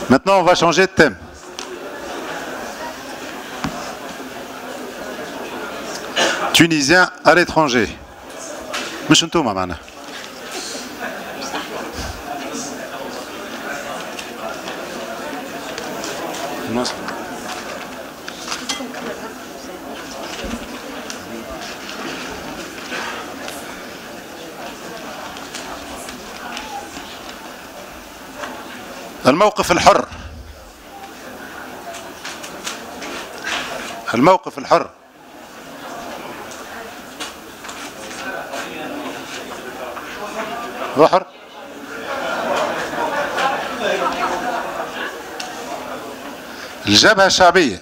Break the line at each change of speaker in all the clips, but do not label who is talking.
Maintenant, on va changer de thème. Tunisiens à l'étranger. مش انتوما معنا. الموقف الحر. الموقف الحر. هو حر. الجبهة الشعبية.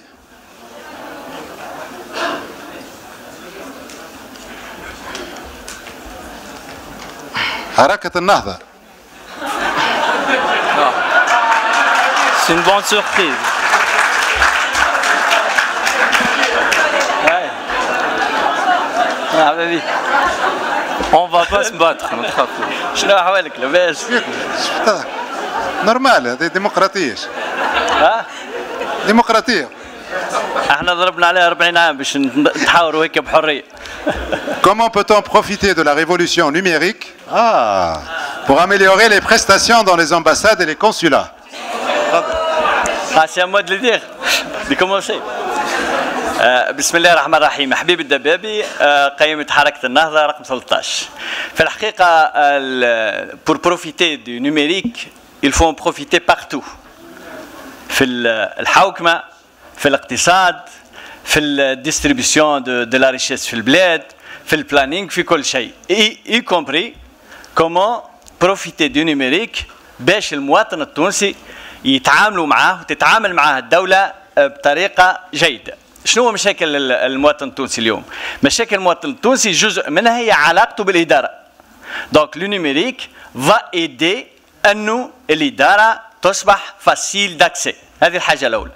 حركة النهضة.
C'est une bonne surprise. On va pas se battre. شنو أحوالك لاباس؟
نورمال هذه ديمقراطية. ديمقراطية.
احنا ضربنا عليها 40 عام باش نتحاوروا هيك بحرية.
Comment peut-on profiter de la révolution numérique pour améliorer les prestations dans les ambassades et les consulats?
C'est à moi de le dire. De commencer. بسم الله الرحمن الرحيم. حبيب الدبابي قائمة حركة النهضة رقم 13. في الحقيقة pour profiter du numérique il faut en profiter partout. في الحوكمة، في الاقتصاد، في الديستريبيوشن de la richesse في البلاد، في البلانينغ، في كل شيء. y compris comment profiter du numérique باش المواطن التونسي يتعاملوا معاه وتتعامل معاه الدولة بطريقة جيدة. شنو هو مشاكل المواطن التونسي اليوم؟ مشاكل المواطن التونسي جزء منها هي علاقته بالإدارة. دونك لو نيميريك فا ايدي انه الإدارة تصبح فاسيل داكسي. هذه الحاجة الأولى.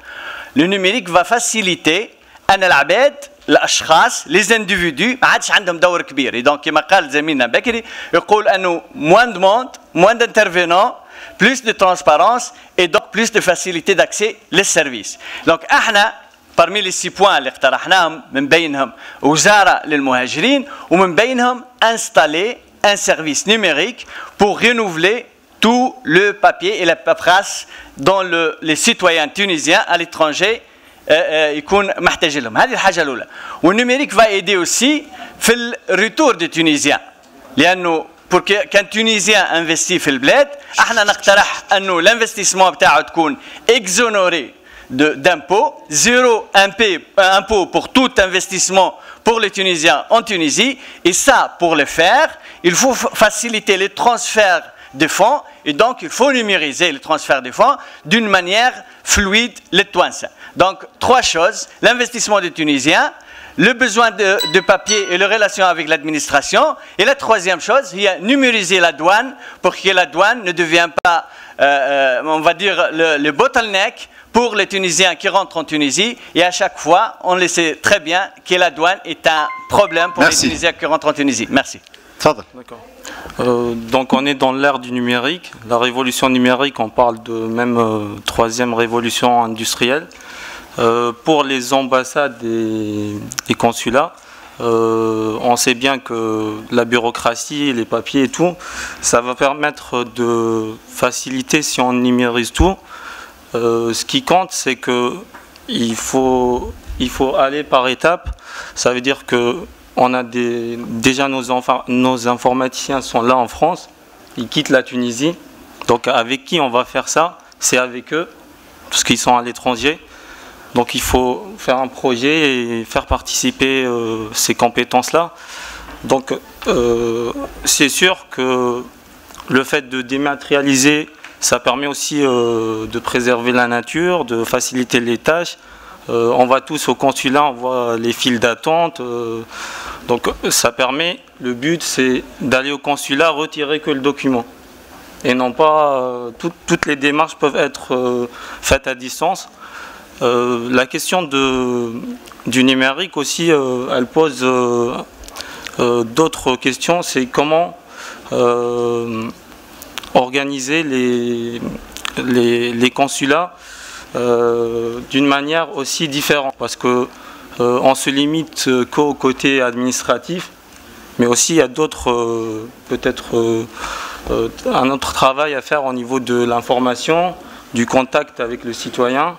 لو نيميريك فا فاسيليتي أن العباد الأشخاص لي انديفيدو ما عادش عندهم دور كبير. دونك كما قال زميلنا بكري يقول أنه موان دو موند، موان دانترفينون، plus de transparence et donc plus de facilité d'accès les services. Donc احنا parmi les 6 points اللي اقترحناهم من بينهم وزارة للمهاجرين ومن بينهم installer un service numérique pour renouveler tout le papier et la paperasse dont les citoyens tunisiens à l'étranger يكون محتاج لهم. هذه الحاجة الأولى. والنيميريك va aider aussi في الريتور des Tunisiens لأنه pour qu'un Tunisien investit في البلاد احنا نقترح انه l'investissement بتاعه تكون exonéré d'impôts, zéro impôt pour tout investissement pour les Tunisiens en Tunisie. Et ça, pour le faire, il faut faciliter les transferts de fonds et donc il faut numériser les transferts de fonds d'une manière fluide les Touansins. Donc 3 choses, l'investissement des Tunisiens, le besoin de papier et les relations avec l'administration. Et la 3e chose, il y a numériser la douane pour que la douane ne devienne pas, on va dire, le bottleneck pour les Tunisiens qui rentrent en Tunisie. Et à chaque fois, on le sait très bien que la douane est un problème pour les Tunisiens qui rentrent en Tunisie. Merci. D'accord. Donc on est dans l'ère du numérique. La révolution numérique, on parle de même 3e révolution industrielle. Pour les ambassades et consulats, on sait bien que la bureaucratie, les papiers et tout, ça va permettre de faciliter si on numérise tout. Ce qui compte, c'est qu'il faut aller par étapes. Ça veut dire que on a déjà nos informaticiens sont là en France, ils quittent la Tunisie. Donc avec qui on va faire ça? C'est avec eux, parce qu'ils sont à l'étranger. Donc il faut faire un projet et faire participer ces compétences-là. Donc c'est sûr que le fait de dématérialiser, ça permet aussi de préserver la nature, de faciliter les tâches. On va tous au consulat, on voit les files d'attente. Donc ça permet, le but c'est d'aller au consulat, retirer que le document. Et non pas, toutes les démarches peuvent être faites à distance. La question du numérique aussi, elle pose d'autres questions. C'est comment organiser
les consulats d'une manière aussi différente, parce que on se limite qu'au côté administratif, mais aussi il y a d'autres, peut-être un autre travail à faire au niveau de l'information, du contact avec le citoyen.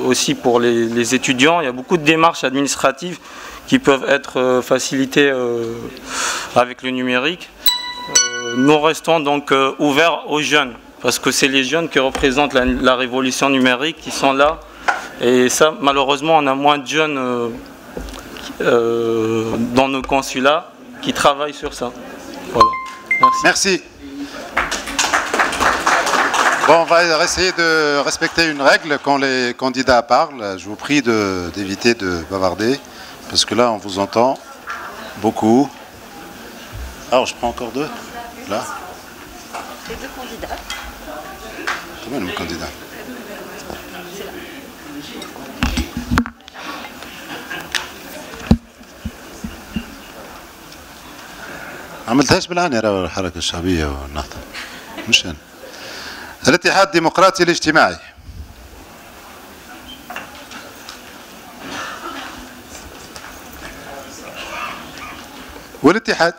Aussi pour les étudiants, il y a beaucoup de démarches administratives qui peuvent être facilitées avec le numérique. Nous restons donc ouverts aux jeunes, parce que c'est les jeunes qui représentent la révolution numérique qui sont là. Et ça, malheureusement, on a moins de jeunes dans nos consulats qui travaillent sur ça. Voilà. Merci.
Merci. Bon, on va essayer de respecter une règle quand les candidats parlent. Je vous prie d'éviter de bavarder, parce que là, on vous entend beaucoup. Alors, je prends encore deux. Là.
Les deux candidats.
Combien de candidats? عملتهاش بالعاني راه الحركة الشعبية والنهضة مش أنا. الاتحاد الديمقراطي الاجتماعي. والاتحاد.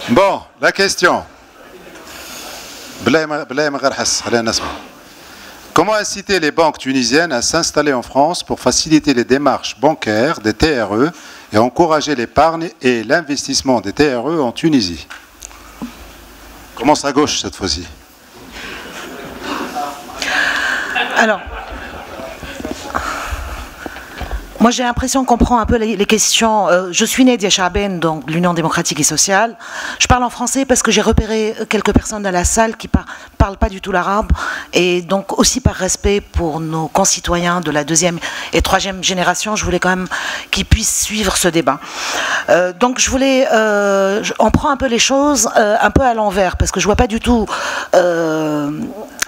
Bon, la question. Comment inciter les banques tunisiennes à s'installer en France pour faciliter les démarches bancaires des TRE et encourager l'épargne et l'investissement des TRE en Tunisie? Commence à gauche cette fois-ci.
Alors, moi j'ai l'impression qu'on prend un peu les questions. Je suis Nadia Chaben, donc l'Union démocratique et sociale. Je parle en français parce que j'ai repéré quelques personnes dans la salle qui parlent pas du tout l'arabe, et donc aussi par respect pour nos concitoyens de la deuxième et troisième génération, je voulais quand même qu'ils puissent suivre ce débat. Donc je voulais, on prend un peu les choses un peu à l'envers, parce que je vois pas du tout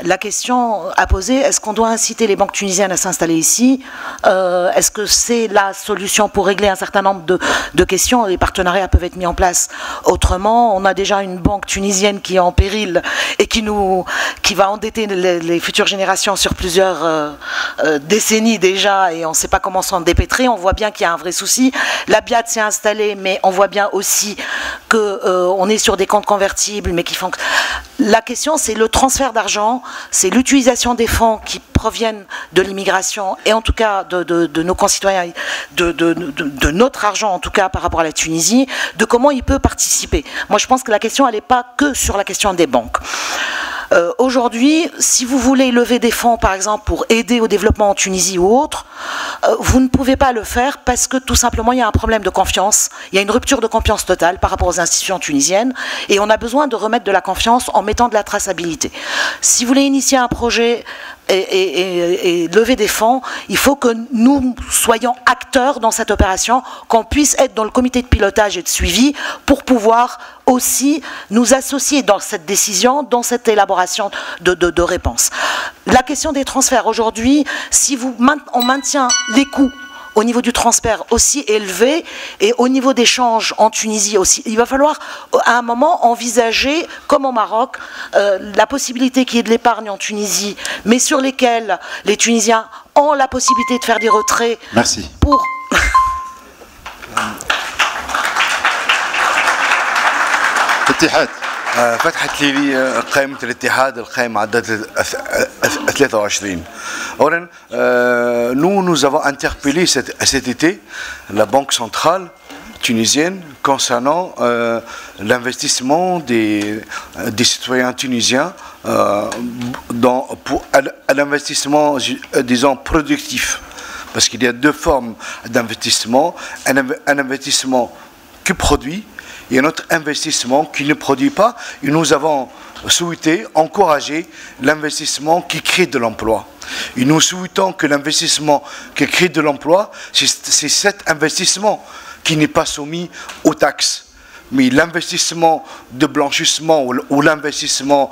la question à poser. Est-ce qu'on doit inciter les banques tunisiennes à s'installer ici? Est-ce que c'est la solution pour régler un certain nombre de questions? Les partenariats peuvent être mis en place autrement. On a déjà une banque tunisienne qui est en péril et qui va endetter les futures générations sur plusieurs décennies déjà, et on ne sait pas comment s'en dépêtrer. On voit bien qu'il y a un vrai souci. La BIAD s'est installée, mais on voit bien aussi qu'on est sur des comptes convertibles, mais qui font... La question, c'est le transfert d'argent, c'est l'utilisation des fonds qui proviennent de l'immigration, et en tout cas de nos concitoyens, de notre argent en tout cas par rapport à la Tunisie, de comment il peut participer. Moi je pense que la question, elle n'est pas que sur la question des banques. Aujourd'hui, si vous voulez lever des fonds, par exemple, pour aider au développement en Tunisie ou autre, vous ne pouvez pas le faire parce que tout simplement, il y a un problème de confiance. Il y a une rupture de confiance totale par rapport aux institutions tunisiennes, et on a besoin de remettre de la confiance en mettant de la traçabilité. Si vous voulez initier un projet et lever des fonds, il faut que nous soyons acteurs dans cette opération, qu'on puisse être dans le comité de pilotage et de suivi pour pouvoir aussi nous associer dans cette décision, dans cette élaboration de réponses. La question des transferts, aujourd'hui, si on maintient les coûts au niveau du transfert aussi élevé, et au niveau d'échanges en Tunisie aussi, il va falloir à un moment envisager, comme au Maroc, la possibilité qu'il y ait de l'épargne en Tunisie, mais sur lesquels les Tunisiens ont la possibilité de faire des retraits.
Merci.
Pour...
اتحاد.
فتحت لي قائمة الاتحاد القائمة عدد 23. أولا nous avons interpellé cet été la Banque centrale tunisienne concernant l'investissement des citoyens tunisiens à l'investissement, disons, productif. Parce qu'il y a deux formes d'investissement, un investissement qui produit et un autre investissement qui ne produit pas, et nous avons souhaité encourager l'investissement qui crée de l'emploi. Et nous souhaitons que l'investissement qui crée de l'emploi, c'est cet investissement qui n'est pas soumis aux taxes. mais l'investissement de blanchissement ou l'investissement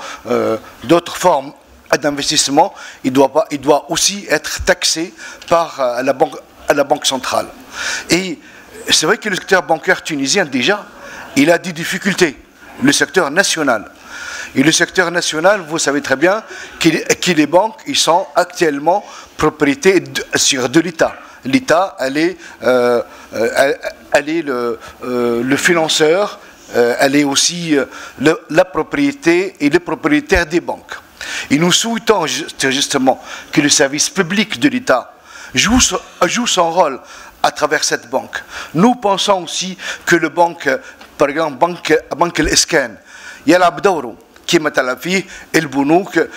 d'autres formes d'investissement, il doit aussi être taxé par la banque centrale. Et c'est vrai que le secteur bancaire tunisien, déjà, il a des difficultés, le secteur national. Et le secteur national, vous savez très bien que les banques, ils sont actuellement propriété de l'État. L'État, elle est le financeur, elle est aussi la propriété et le propriétaire des banques. Et nous souhaitons justement que le service public de l'État joue son rôle à travers cette banque. Nous pensons aussi que le banque, par exemple, banque الإسكان يلعب دوره كما تلعب فيه البنوك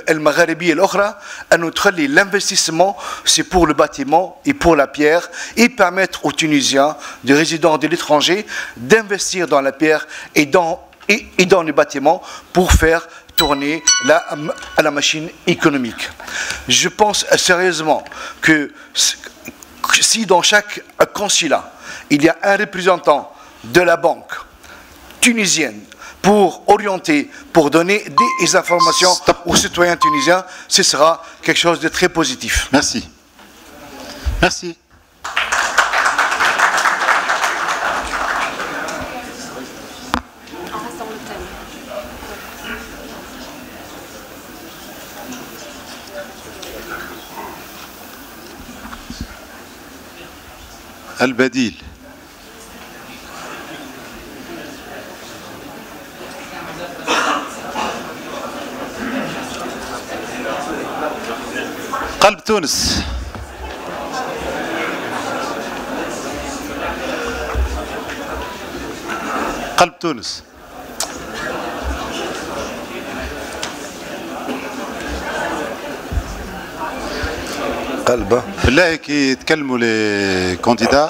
المغاربية الأخرى أن تخلي l'investissement c'est pour le bâtiment et pour la pierre et permettre aux Tunisiens, des résidents de l'étranger, d'investir dans la pierre et dans les bâtiments pour faire tourner la machine économique. Je pense sérieusement que si dans chaque consulat, il y a un représentant de la banque tunisienne pour orienter, pour donner des informations aux citoyens tunisiens, ce sera quelque chose de très positif.
Merci. Merci. البديل. قلب تونس. قلب تونس.
قلبه.
بالله كي يتكلموا لي كانديدا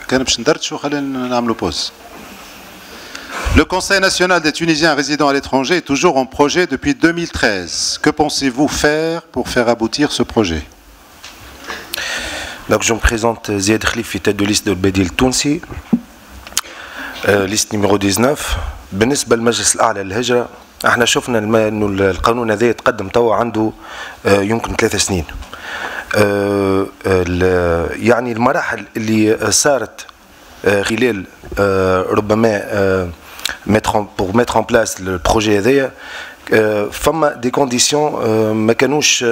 كان باش ندردشوا خلينا نعملوا بوز. Le Conseil national des Tunisiens résidant à l'étranger est toujours en projet depuis 2013. Que pensez-vous faire pour faire aboutir ce projet?
Donc je me présente Ziad Khlifi, tête de liste de Bedil Tounsi, liste numéro 19. بالنسبة للمجلس الأعلى للهجرة احنا شفنا انه القانون هذا يتقدم توا عنده يمكن 3 سنين. يعني المراحل اللي صارت خلال ربما pour mettre en place le projet هذايا فما دي كونديسيون ما كانوش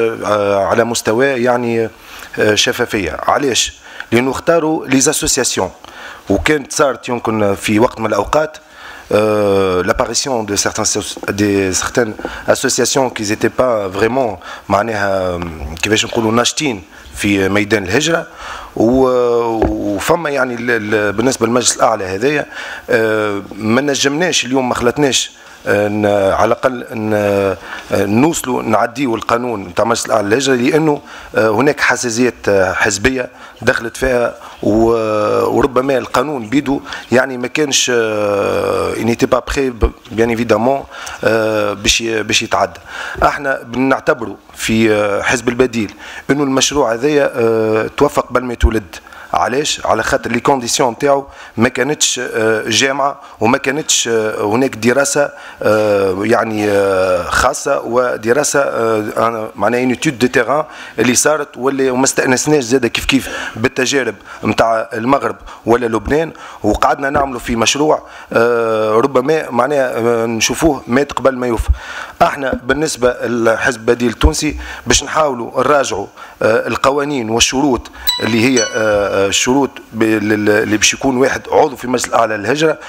على مستوى يعني شفافيه. علاش؟ لانه اختاروا لي اسوسياسيون وكانت صارت يمكن في وقت من الاوقات l'apparition de certaines associations qui n'étaient pas vraiment معناها كيفاش نقولوا ناشطين في ميدان الهجرة وفما يعني بالنسبة للمجلس الأعلى هذايا ما نجمناش اليوم ما خلتناش على الأقل نوصلوا نعديوا القانون نتاع المجلس الأعلى للهجرة لأنه هناك حساسيات حزبية دخلت فيها وربما القانون بيدو يعني ما كانش نيتي با بري بيان ايفيدامون باش يتعدى. احنا بنعتبروا في حزب البديل انه المشروع هذايا توفق قبل ما يتولد. علاش؟ على خاطر لي كونديسيون نتاعو ما كانتش جامعه وما كانتش هناك دراسه يعني خاصه ودراسه معناها اون ايتود دو تيران اللي صارت وما استانسناش زاده كيف بالتجارب نتاع المغرب ولا لبنان وقعدنا نعملوا في مشروع ربما معناها نشوفوه مات قبل ما يوفى. احنا بالنسبه للحزب البديل التونسي باش نحاولوا نراجعوا القوانين والشروط اللي هي الشروط اللي باش يكون واحد عضو في المجلس الاعلى للهجره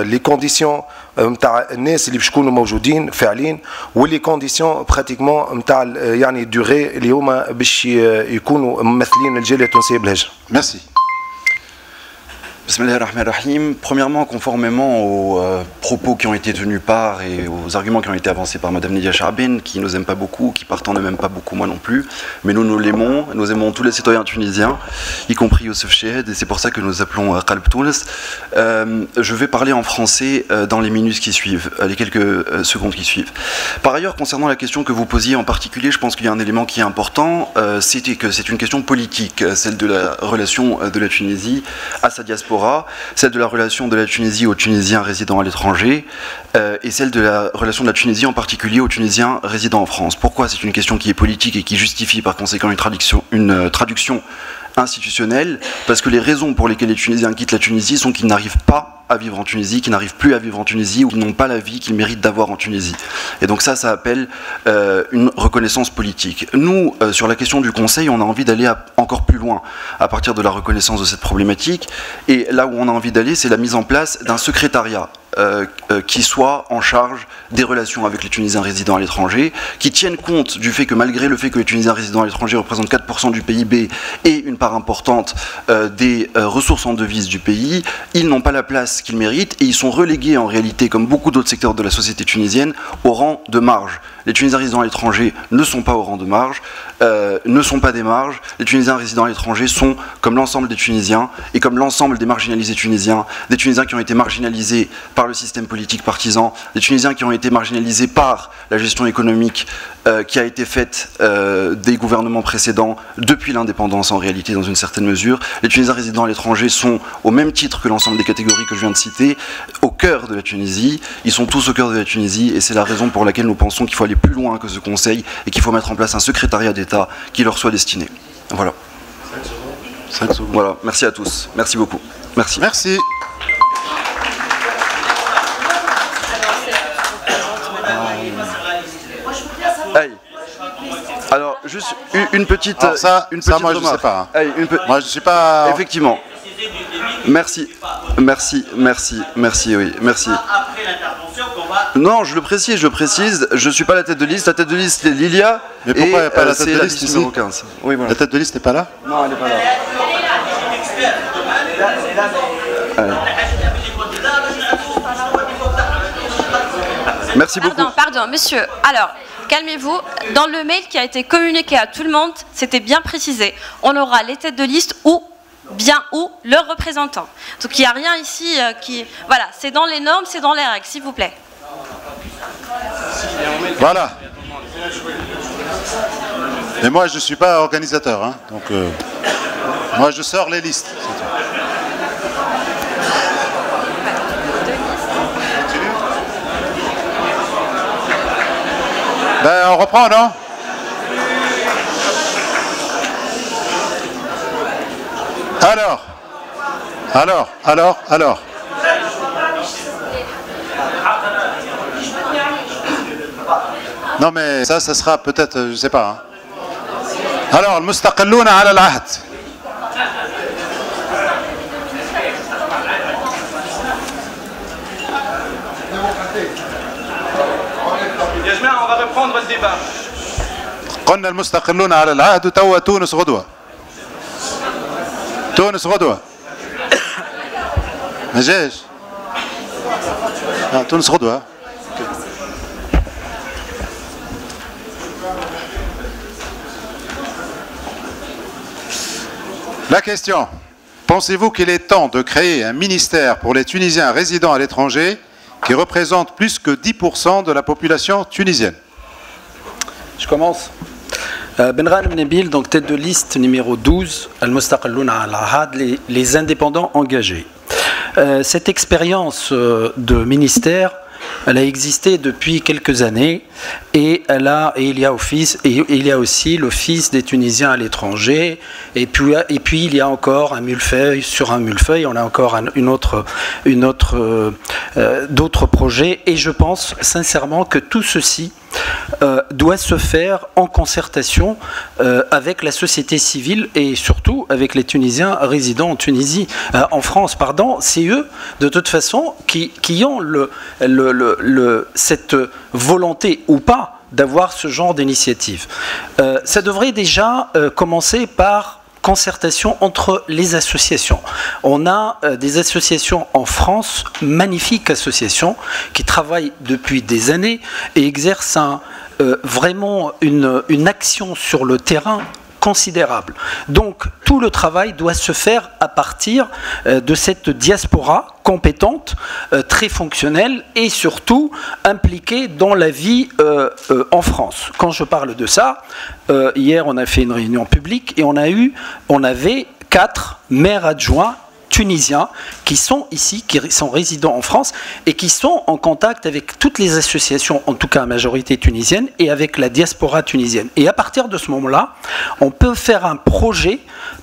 لي كونديسيون نتاع الناس اللي باش يكونوا موجودين فعليا واللي كونديسيون براتيكمون نتاع يعني دوغي اللي هما باش يكونوا ممثلين الجاليه التونسيه بالهجره.
ميرسي.
Bismillahirrahmanirrahim. Premièrement, conformément aux propos qui ont été tenus par et aux arguments qui ont été avancés par Madame Nidia Charbin, qui ne nous aime pas beaucoup, qui partant ne m'aime pas beaucoup, moi non plus, mais nous l'aimons, nous aimons tous les citoyens tunisiens, y compris Youssef Chouhed, et c'est pour ça que nous appelons Qalb Tounes. Je vais parler en français dans les minutes qui suivent, les quelques secondes qui suivent. Par ailleurs, concernant la question que vous posiez en particulier, je pense qu'il y a un élément qui est important, c'est que c'est une question politique, celle de la relation de la Tunisie à sa diaspora, celle de la relation de la Tunisie aux Tunisiens résidant à l'étranger et celle de la relation de la Tunisie en particulier aux Tunisiens résidant en France. Pourquoi c'est une question qui est politique et qui justifie par conséquent une traduction institutionnelle? Parce que les raisons pour lesquelles les Tunisiens quittent la Tunisie sont qu'ils n'arrivent pas à vivre en Tunisie, qui n'arrivent plus à vivre en Tunisie ou qui n'ont pas la vie qu'ils méritent d'avoir en Tunisie. Et donc ça appelle une reconnaissance politique. Nous, sur la question du Conseil, on a envie d'aller encore plus loin à partir de la reconnaissance de cette problématique. Et là où on a envie d'aller, c'est la mise en place d'un secrétariat qui soit en charge des relations avec les Tunisiens résidant à l'étranger, qui tiennent compte du fait que malgré le fait que les Tunisiens résidant à l'étranger représentent 4% du PIB et une part importante des ressources en devises du pays, ils n'ont pas la place qu'ils méritent et ils sont relégués en réalité, comme beaucoup d'autres secteurs de la société tunisienne, au rang de marge. Les Tunisiens résidant à l'étranger ne sont pas au rang de marge, ne sont pas des marges. Les Tunisiens résidant à l'étranger sont, comme l'ensemble des Tunisiens et comme l'ensemble des marginalisés tunisiens, des Tunisiens qui ont été marginalisés par le système politique partisan, des Tunisiens qui ont été marginalisés par la gestion économique qui a été faite des gouvernements précédents depuis l'indépendance en réalité dans une certaine mesure. Les Tunisiens résidant à l'étranger sont, au même titre que l'ensemble des catégories que je viens de citer, au cœur de la Tunisie. Ils sont tous au cœur de la Tunisie et c'est la raison pour laquelle nous pensons qu'il faut aller plus loin que ce Conseil et qu'il faut mettre en place un secrétariat d'État qui leur soit destiné. Voilà.
5 secondes.
Voilà. Merci à tous. Merci beaucoup. Merci.
Merci.
Hey. Alors, juste une petite.
Alors ça,
une petite
moi je
remarque.
sais pas. Hein.
Hey,
moi je suis pas.
Effectivement. Merci, oui, merci. Non, je le précise, je ne suis pas la tête de liste, la tête de liste c'est Lilia.
Mais pourquoi il n'y a pas la tête de liste ici
numéro 15. Oui, voilà.
La tête de liste n'est pas là?
Non, elle n'est pas là. Merci beaucoup.
Pardon, monsieur. Alors, calmez-vous. Dans le mail qui a été communiqué à tout le monde, c'était bien précisé. On aura les têtes de liste ou leur représentant. Donc il n'y a rien ici qui... Voilà, c'est dans les normes, c'est dans les règles, s'il vous plaît.
Voilà. Mais moi je ne suis pas organisateur, hein, donc moi je sors les listes. Ben on reprend, non? Alors. Non mais ça sera peut-être, je sais pas. Hein. Alors, al-mustaqillouna ala al-ahd.
On va reprendre le débat.
قلنا المستقلون على العهد وتوا تونس غدوة. تونس غدوة. ما جاش. تونس غدوة. La question. Pensez-vous qu'il est temps de créer un ministère pour les Tunisiens résidant à l'étranger qui représente plus que 10% de la population tunisienne?
Je commence. Benrahim Nabil, donc tête de liste numéro 12, Al-Mustaqillouna al-Ahad, les indépendants engagés. Cette expérience de ministère, elle a existé depuis quelques années et il y a aussi l'Office des Tunisiens à l'étranger et puis il y a encore un millefeuille sur un millefeuille, on a encore d'autres projets et je pense sincèrement que tout ceci doit se faire en concertation avec la société civile et surtout avec les Tunisiens résidant en France. C'est eux, de toute façon, qui ont cette volonté ou pas d'avoir ce genre d'initiative. Ça devrait déjà commencer par concertation entre les associations. On a des associations en France, magnifiques associations, qui travaillent depuis des années et exercent vraiment une action sur le terrain considérable. Donc tout le travail doit se faire à partir de cette diaspora compétente, très fonctionnelle et surtout impliquée dans la vie en France. Quand je parle de ça, hier on a fait une réunion publique et on avait 4 maires adjoints tunisiens qui sont ici, qui sont résidents en France et qui sont en contact avec toutes les associations, en tout cas à majorité tunisienne, et avec la diaspora tunisienne. Et à partir de ce moment-là, on peut faire un projet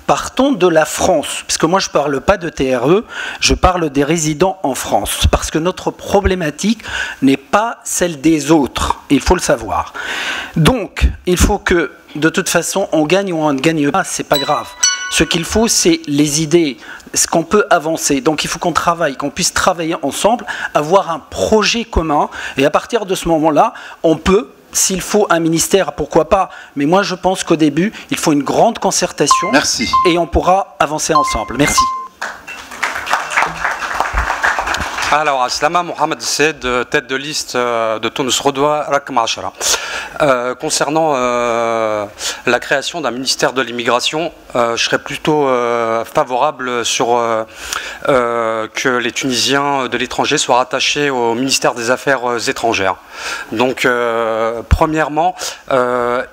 partant de la France, parce que moi je ne parle pas de TRE, je parle des résidents en France, parce que notre problématique n'est pas celle des autres, il faut le savoir. Donc, il faut que, de toute façon, on gagne ou on ne gagne pas, c'est pas grave. Ce qu'il faut, c'est les idées, ce qu'on peut avancer. Donc il faut qu'on travaille, qu'on puisse travailler ensemble, avoir un projet commun. Et à partir de ce moment-là, on peut, s'il faut un ministère, pourquoi pas. Mais moi, je pense qu'au début, il faut une grande concertation.
Merci.
Et on pourra avancer ensemble. Merci.
Alors, Aslama Mohamed Said, tête de liste de Tunis Rodoua, Rakm Ashara. Concernant la création d'un ministère de l'immigration, je serais plutôt favorable sur que les Tunisiens de l'étranger soient rattachés au ministère des Affaires étrangères. Donc, premièrement,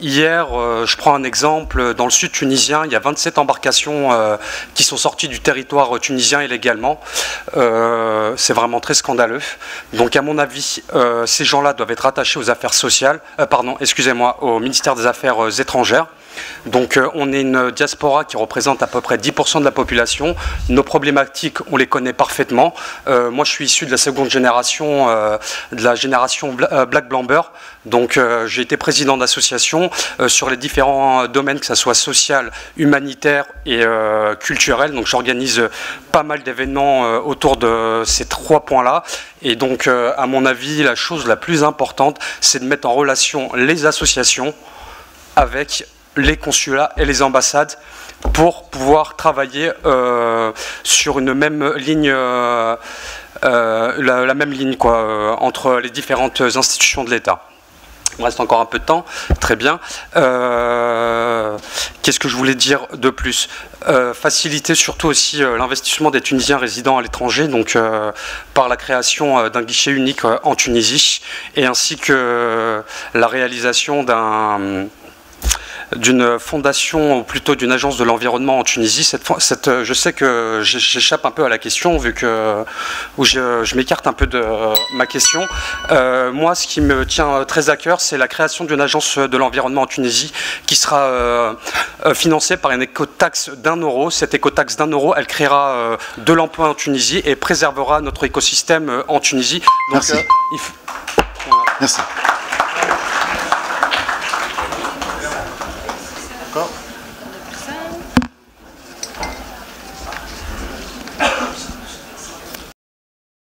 hier, je prends un exemple, dans le sud tunisien, il y a 27 embarcations qui sont sorties du territoire tunisien illégalement. C'est vraiment très scandaleux. Donc, à mon avis, ces gens-là doivent être attachés aux affaires sociales, excusez-moi, au ministère des Affaires étrangères. Donc on est une diaspora qui représente à peu près 10% de la population. Nos problématiques, on les connaît parfaitement. Moi, je suis issu de la seconde génération, de la génération Black Blamber. Donc j'ai été président d'association sur les différents domaines, que ce soit social, humanitaire et culturel. Donc j'organise pas mal d'événements autour de ces 3 points-là. Et donc, à mon avis, la chose la plus importante, c'est de mettre en relation les associations avec les consulats et les ambassades pour pouvoir travailler sur une même ligne, la même ligne quoi, entre les différentes institutions de l'État. Il me reste encore un peu de temps, très bien. Qu'est-ce que je voulais dire de plus? Faciliter surtout aussi l'investissement des Tunisiens résidant à l'étranger, donc par la création d'un guichet unique en Tunisie, et ainsi que la réalisation d'une fondation, ou plutôt d'une agence de l'environnement en Tunisie. Je sais que j'échappe un peu à la question, vu que je m'écarte un peu de ma question. Moi, ce qui me tient très à cœur, c'est la création d'une agence de l'environnement en Tunisie qui sera financée par une écotaxe d'1 €. Cette écotaxe d'1 €, elle créera de l'emploi en Tunisie et préservera notre écosystème en Tunisie. Donc,
merci. Merci.